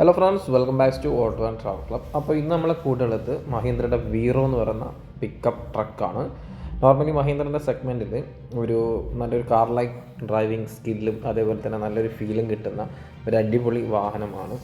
Hello friends, welcome back to auto and travel club. അപ്പോൾ ഇന്ന് നമ്മളെ കൂടുതലുള്ളത് മഹീന്ദ്രയുടെ വീറോ എന്ന് പറയുന്ന പിക്കപ്പ് ട്രക്കാണ്. നോർമലി മഹീന്ദ്രൻ്റെ സെഗ്മെൻറ്റിൽ ഒരു നല്ലൊരു കാർ ലൈക്ക് ഡ്രൈവിംഗ് സ്കില്ലും അതേപോലെ തന്നെ നല്ലൊരു ഫീലും കിട്ടുന്ന ഒരു അടിപൊളി വാഹനമാണ്.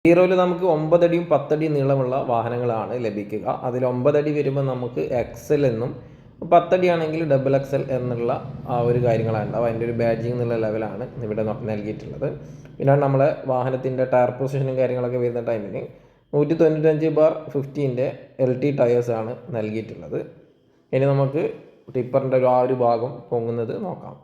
ഹീറോയിൽ നമുക്ക് 9 അടിയും 10 അടിയും നീളമുള്ള വാഹനങ്ങളാണ് ലഭിക്കുക. അതിൽ 9 അടി വരുമ്പോൾ നമുക്ക് എക്സൽ എന്നും 10 അടിയാണെങ്കിൽ ഡബിൾ എക്സൽ എന്നുള്ള ആ ഒരു കാര്യങ്ങളാണ് ഉണ്ടാവും. അതിൻ്റെ ഒരു ബാഡ്ജിങ് എന്നുള്ള ലെവലാണ് ഇവിടെ നൽകിയിട്ടുള്ളത്. പിന്നെ നമ്മളെ വാഹനത്തിൻ്റെ ടയർ പൊസിഷനും കാര്യങ്ങളൊക്കെ വരുന്ന ടൈമിന് 195/50 LT ടയേഴ്സാണ് നൽകിയിട്ടുള്ളത്. ഇനി നമുക്ക് ടിപ്പറിൻ്റെ ആ ഒരു ഭാഗം പൊങ്ങുന്നത് നോക്കാം.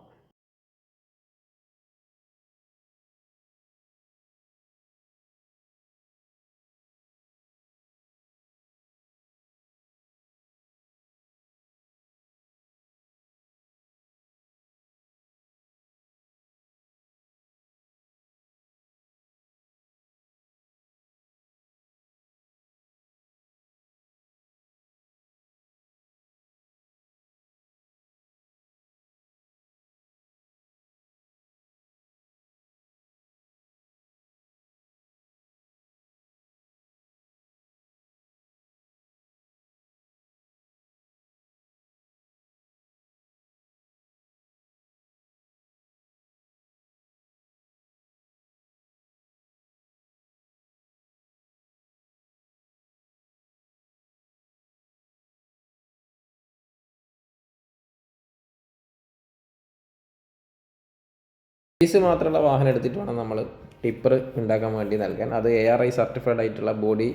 ഫീസ് മാത്രമുള്ള വാഹനം എടുത്തിട്ട് വേണം നമ്മൾ ടിപ്പർ ഉണ്ടാക്കാൻ വേണ്ടി നൽകാൻ. അത് ARI സർട്ടിഫൈഡ് ആയിട്ടുള്ള ബോഡി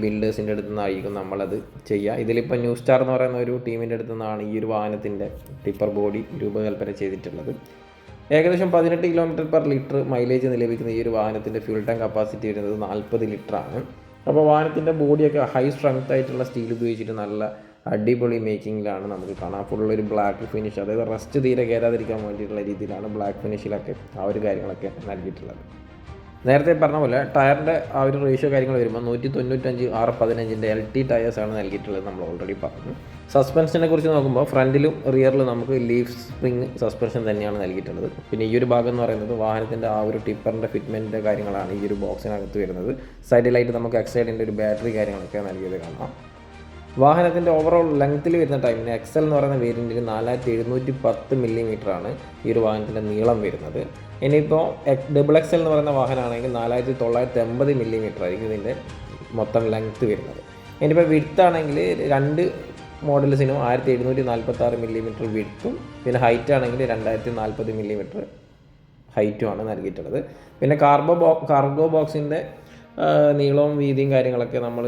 ബിൽഡേഴ്സിൻ്റെ അടുത്തു നിന്നായിരിക്കും നമ്മളത് ചെയ്യുക. ഇതിലിപ്പോൾ ന്യൂ സ്റ്റാർ എന്ന് പറയുന്ന ഒരു ടീമിൻ്റെ അടുത്തു നിന്നാണ് ഈ ഒരു വാഹനത്തിൻ്റെ ടിപ്പർ ബോഡി രൂപകൽപ്പന ചെയ്തിട്ടുള്ളത്. ഏകദേശം 18 km/ലിറ്റർ മൈലേജ് ലഭിക്കുന്ന ഈ ഒരു വാഹനത്തിൻ്റെ ഫ്യൂൽ ടാങ്ക് കപ്പാസിറ്റി വരുന്നത് 40 ലിറ്ററാണ്. അപ്പോൾ വാഹനത്തിൻ്റെ ബോഡിയൊക്കെ ഹൈ സ്ട്രെങ്ത് ആയിട്ടുള്ള സ്റ്റീൽ ഉപയോഗിച്ചിട്ട് നല്ല അടിപൊളി മേക്കിങ്ങിലാണ് നമുക്ക് കാണാം. ഫുള്ളൊരു ബ്ലാക്ക് ഫിനിഷ്, അതായത് റസ്റ്റ് തീരെ കയറാതിരിക്കാൻ വേണ്ടിയിട്ടുള്ള രീതിയിലാണ് ബ്ലാക്ക് ഫിനിഷിലൊക്കെ ആ ഒരു കാര്യങ്ങളൊക്കെ നൽകിയിട്ടുള്ളത്. നേരത്തെ പറഞ്ഞ പോലെ ടയറിൻ്റെ ആ ഒരു റേഷ്യോ കാര്യങ്ങൾ വരുമ്പോൾ 195/15 LT ടയേഴ്സാണ് നൽകിയിട്ടുള്ളത്. നമ്മൾ ഓൾറെഡി പറഞ്ഞു. സസ്പെൻഷനെ കുറിച്ച് നോക്കുമ്പോൾ ഫ്രണ്ടിലും റിയറിലും നമുക്ക് ലീഫ് സ്പ്രിങ് സസ്പെൻഷൻ തന്നെയാണ് നൽകിയിട്ടുള്ളത്. പിന്നെ ഈ ഒരു ഭാഗം എന്ന് പറയുന്നത് വാഹനത്തിൻ്റെ ആ ഒരു ടിപ്പറിൻ്റെ ഫിറ്റ്മെൻറ്റിൻ്റെ കാര്യങ്ങളാണ് ഈ ഒരു ബോക്സിനകത്ത് വരുന്നത്. സൈഡിലായിട്ട് നമുക്ക് എക്സൈഡിൻ്റെ ഒരു ബാറ്ററി കാര്യങ്ങളൊക്കെ നൽകിയത് കാണാം. വാഹനത്തിൻ്റെ ഓവറോൾ ലെങ്ത്തിൽ വരുന്ന ടൈമിന് എക്സൽ എന്ന് പറയുന്ന വേരിയൻറ്റിന് 4710 മില്ലിമീറ്ററാണ് ഈ ഒരു വാഹനത്തിൻ്റെ നീളം വരുന്നത്. ഇനിയിപ്പോൾ ഡബിൾ എക്സൽ എന്ന് പറയുന്ന വാഹനമാണെങ്കിൽ 4980 മില്ലിമീറ്റർ ആയിരിക്കും ഇതിൻ്റെ മൊത്തം ലെങ്ത്ത് വരുന്നത്. ഇനിയിപ്പോൾ വിഡ്ത്താണെങ്കിൽ രണ്ട് മോഡൽസിനും 1746 മില്ലിമീറ്റർ വിഡ്ത്തും പിന്നെ ഹൈറ്റ് ആണെങ്കിൽ 2040 മില്ലിമീറ്റർ ഹൈറ്റുമാണ് നൽകിയിട്ടുള്ളത്. പിന്നെ കാർഗോ ബോക്സിൻ്റെ നീളവും വീതിയും കാര്യങ്ങളൊക്കെ നമ്മൾ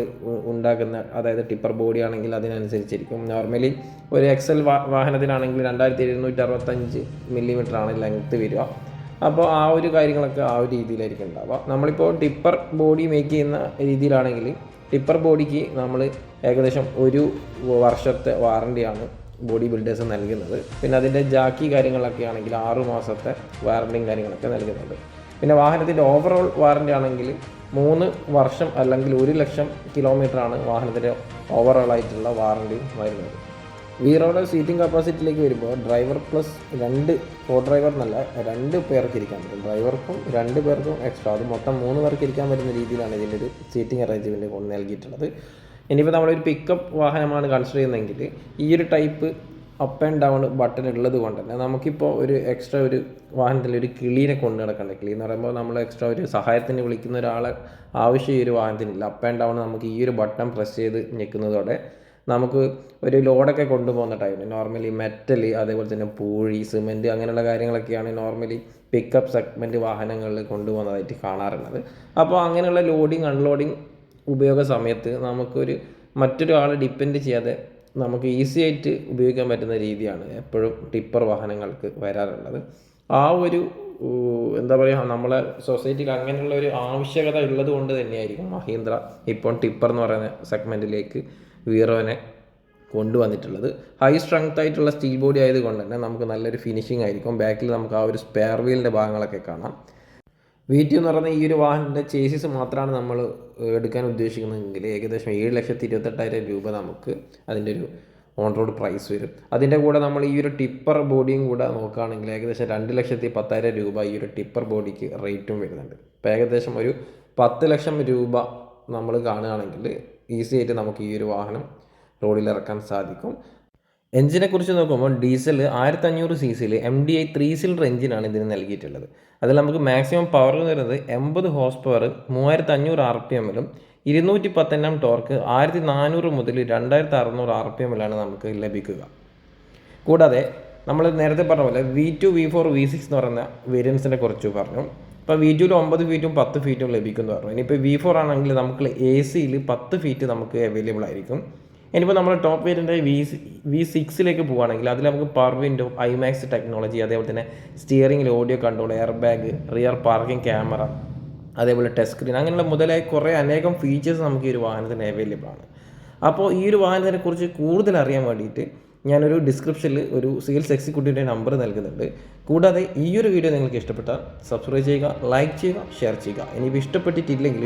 ഉണ്ടാക്കുന്ന, അതായത് ടിപ്പർ ബോഡി ആണെങ്കിൽ അതിനനുസരിച്ചിരിക്കും. നോർമലി ഒരു എക്സൽ വാഹനത്തിനാണെങ്കിൽ 2765 മില്ലിമീറ്ററാണ് ലെങ്ത്ത് വരിക. അപ്പോൾ ആ ഒരു കാര്യങ്ങളൊക്കെ ആ ഒരു രീതിയിലായിരിക്കും ഉണ്ടാവുക. നമ്മളിപ്പോൾ ടിപ്പർ ബോഡി മേക്ക് ചെയ്യുന്ന രീതിയിലാണെങ്കിൽ ടിപ്പർ ബോഡിക്ക് നമ്മൾ ഏകദേശം 1 വർഷത്തെ വാറണ്ടിയാണ് ബോഡി ബിൽഡേഴ്സ് നൽകുന്നത്. പിന്നെ അതിൻ്റെ ജാക്കി കാര്യങ്ങളൊക്കെ ആണെങ്കിൽ 6 മാസത്തെ വാറണ്ടിയും കാര്യങ്ങളൊക്കെ നൽകുന്നുണ്ട്. പിന്നെ വാഹനത്തിൻ്റെ ഓവറോൾ വാറണ്ടി ആണെങ്കിൽ 3 വർഷം അല്ലെങ്കിൽ 1 ലക്ഷം കിലോമീറ്ററാണ് വാഹനത്തിൻ്റെ ഓവറോൾ ആയിട്ടുള്ള വാറണ്ടി വരുന്നത്. വീറോയുടെ സീറ്റിംഗ് കപ്പാസിറ്റിയിലേക്ക് വരുമ്പോൾ ഡ്രൈവർ പ്ലസ് 2 കോ ഡ്രൈവർ എന്നല്ല 2 പേർക്ക് ഇരിക്കാൻ പറ്റും. ഡ്രൈവർക്കും 2 പേർക്കും എക്സ്ട്രാ, അത് മൊത്തം 3 പേർക്ക് ഇരിക്കാൻ പറ്റുന്ന രീതിയിലാണ് ഇതിൻ്റെ ഒരു സീറ്റിംഗ് അറേഞ്ച്മെൻറ്റ് കൊണ്ട് നൽകിയിട്ടുള്ളത്. ഇനിയിപ്പോൾ നമ്മളൊരു പിക്കപ്പ് വാഹനമാണ് കൺസിഡർ ചെയ്യുന്നതെങ്കിൽ ഈ ഒരു type up and down button ഉള്ളത് കൊണ്ട് തന്നെ നമുക്കിപ്പോൾ ഒരു എക്സ്ട്രാ ഒരു വാഹനത്തിൽ ഒരു കിളീനെ കൊണ്ട് നടക്കേണ്ട. കിളി എന്ന് പറയുമ്പോൾ നമ്മൾ എക്സ്ട്രാ ഒരു സഹായത്തിന് വിളിക്കുന്ന ഒരാളെ ആവശ്യം ഈ ഒരു വാഹനത്തിനില്ല. അപ്പ് ആൻഡ് ഡൗൺ നമുക്ക് ഈ ഒരു ബട്ടൺ പ്രസ് ചെയ്ത് ഞെക്കുന്നതോടെ നമുക്ക് ഒരു ലോഡൊക്കെ കൊണ്ടുപോകുന്ന ടൈമിൽ നോർമലി മെറ്റൽ, അതേപോലെ തന്നെ പൂഴി, സിമെൻറ്റ് അങ്ങനെയുള്ള കാര്യങ്ങളൊക്കെയാണ് നോർമലി പിക്കപ്പ് സെഗ്മെൻറ്റ് വാഹനങ്ങളിൽ കൊണ്ടുപോകുന്നതായിട്ട് കാണാറുള്ളത്. അപ്പോൾ അങ്ങനെയുള്ള ലോഡിങ് അൺലോഡിങ് ഉപയോഗ സമയത്ത് നമുക്കൊരു മറ്റൊരാളെ ഡിപ്പെൻഡ് ചെയ്യാതെ നമുക്ക് ഈസി ആയിട്ട് ഉപയോഗിക്കാൻ പറ്റുന്ന രീതിയാണ് എപ്പോഴും ടിപ്പർ വാഹനങ്ങൾക്ക് വരാറുള്ളത്. ആ ഒരു എന്താ പറയുക, നമ്മളെ സൊസൈറ്റിയിൽ അങ്ങനെയുള്ള ഒരു ആവശ്യകത ഉള്ളത് കൊണ്ട് തന്നെയായിരിക്കും മഹീന്ദ്ര ഇപ്പോൾ ടിപ്പർ എന്ന് പറയുന്ന സെഗ്മെൻറ്റിലേക്ക് വീറോനെ കൊണ്ടുവന്നിട്ടുള്ളത്. ഹൈ സ്ട്രെങ്ത് ആയിട്ടുള്ള സ്റ്റീൽ ബോഡി ആയതുകൊണ്ട് തന്നെ നമുക്ക് നല്ലൊരു ഫിനിഷിംഗ് ആയിരിക്കും. ബാക്കിൽ നമുക്ക് ആ ഒരു സ്പെയർ വീലിൻ്റെ ഭാഗങ്ങളൊക്കെ കാണാം. V2 എന്ന് പറയുന്ന ഈ ഒരു വാഹനത്തിൻ്റെ ചേസിസ് മാത്രമാണ് നമ്മൾ എടുക്കാൻ ഉദ്ദേശിക്കുന്നതെങ്കിൽ ഏകദേശം 7,28,000 രൂപ നമുക്ക് അതിൻ്റെ ഒരു ഓൺ റോഡ് പ്രൈസ് വരും. അതിൻ്റെ കൂടെ നമ്മൾ ഈ ഒരു ടിപ്പർ ബോഡിയും കൂടെ നോക്കുകയാണെങ്കിൽ ഏകദേശം 2,10,000 രൂപ ഈ ഒരു ടിപ്പർ ബോഡിക്ക് റേറ്റും വരുന്നുണ്ട്. ഇപ്പോൾ ഏകദേശം ഒരു 10 ലക്ഷം രൂപ നമ്മൾ കാണുകയാണെങ്കിൽ ഈസി ആയിട്ട് നമുക്ക് ഈ ഒരു വാഹനം റോഡിൽ ഇറക്കാൻ സാധിക്കും. എഞ്ചിനെ കുറിച്ച് നോക്കുമ്പോൾ ഡീസൽ 1500 cc MDI 3 സിലിണ്ടർ എഞ്ചിനാണ് ഇതിന് നൽകിയിട്ടുള്ളത്. അതിൽ നമുക്ക് മാക്സിമം പവർ വരുന്നത് 80 ഹോഴ്സ് പവർ 3500 RPM-ലും 210 Nm ടോർക്ക് 1400 മുതൽ 2600 RPM-ലാണ് നമുക്ക് ലഭിക്കുക. കൂടാതെ നമ്മൾ നേരത്തെ പറഞ്ഞ പോലെ V2, V4, V6 എന്ന് പറയുന്ന വേരിയൻസിനെ കുറിച്ച് പറഞ്ഞു. ഇപ്പോൾ V2-ൽ 9 ഫീറ്റും 10 ഫീറ്റും ലഭിക്കുമെന്ന് പറഞ്ഞു. ഇനിയിപ്പോൾ V4 ആണെങ്കിൽ നമുക്ക് AC-ൽ 10 ഫീറ്റ് നമുക്ക് അവൈലബിൾ ആയിരിക്കും. ഇനിയിപ്പോൾ നമ്മൾ ടോപ്പ് വേരിയൻ്റ് V6-ലേക്ക് പോകുകയാണെങ്കിൽ അതിൽ നമുക്ക് പവർ വിൻഡോ, IMAX ടെക്നോളജി, അതേപോലെ തന്നെ സ്റ്റിയറിംഗിൽ audio control, air bag, rear parking camera, അതേപോലെ ടച്ച് സ്ക്രീൻ, അങ്ങനെയുള്ള മുതലായ കുറേ അനേകം ഫീച്ചേഴ്സ് നമുക്ക് ഈ ഒരു വാഹനത്തിന് അവൈലബിൾ ആണ്. അപ്പോൾ ഈ ഒരു വാഹനത്തിനെ കുറിച്ച് കൂടുതൽ അറിയാൻ വേണ്ടിയിട്ട് ഞാനൊരു ഡിസ്ക്രിപ്ഷനിൽ ഒരു സെയിൽസ് എക്സിക്യൂട്ടീവിൻ്റെ നമ്പർ നൽകുന്നുണ്ട്. കൂടാതെ ഈ ഒരു വീഡിയോ നിങ്ങൾക്ക് ഇഷ്ടപ്പെട്ടാൽ സബ്സ്ക്രൈബ് ചെയ്യുക, ലൈക്ക് ചെയ്യുക, ഷെയർ ചെയ്യുക. ഇനിയിപ്പോൾ ഇഷ്ടപ്പെട്ടിട്ടില്ലെങ്കിൽ